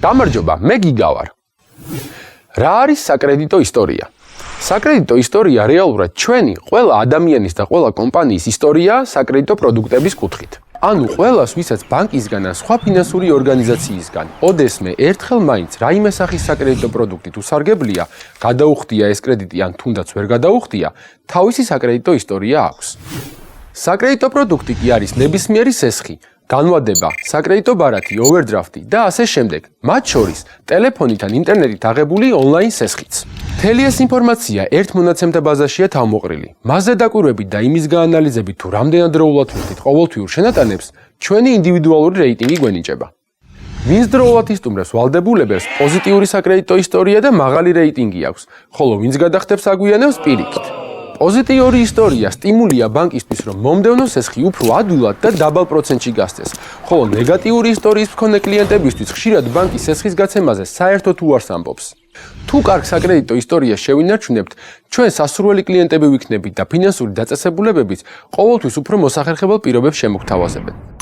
გამარჯობა, მე გიგა ვარ. რა არის საკრედიტო ისტორია? საკრედიტო ისტორია რეალურად ჩვენი ყველა ადამიანის და ყველა კომპანიის ისტორიაა საკრედიტო პროდუქტების კუთხით. ანუ ყველას, ვისაც ბანკისგან ან სხვა ფინანსური ორგანიზაციისგან ოდესმე ერთხელ მაინც რაიმე სახის საკრედიტო პროდუქტით უსარგებლია, გადაუხდია ეს კრედიტი ან თუნდაც ვერ გადაუხდია, თავისი საკრედიტო ისტორია აქვს. საკრედიტო პროდუქტი კი არის ნებისმიერი სესხი, განვადება, საკრედიტო ბარათი, ოვერდრაფტი და ასე შემდეგ, მათ შორის ტელეფონით ან ინტერნეტით აღებული ონლაინ სესხიც. მთელი ეს ინფორმაცია ერთ მონაცემთა ბაზაშია თავმოყრილი. მასზე დაკვირვებით და იმის გაანალიზებით, თუ რამდენად დროულად ვიხდით ყოველთვიურ შენატანებს, ჩვენი ინდივიდუალური რეიტინგი გვენიჭება. ვინც დროულად ისტუმრებს ვალდებულებებს, პოზიტიური საკრედიტო ისტორია და მაღალი რეიტინგი აქვს, ხოლო ვინც გადახდებს აგვიანებს პირიქით. პოზიტიური ისტორია სტიმულია ბანკისთვის, რომ მომდევნო სესხი უფრო ადვილად და დაბალ პროცენტში გასცეს, ხოლო ნეგატიური ისტორიის მქონე კლიენტებისთვის ხშირად ბანკის სესხის გაცემაზე საერთოდ უარს ამბობს. თუ კარგ საკრედიტო ისტორიას შევინარჩუნებთ, ჩვენ სასურველი კლიენტები ვიქნებით და ფინანსური დაწესებულებებით ყოველთვის უფრო მოსახერხებელ პირობებს შემოგთავაზებთ.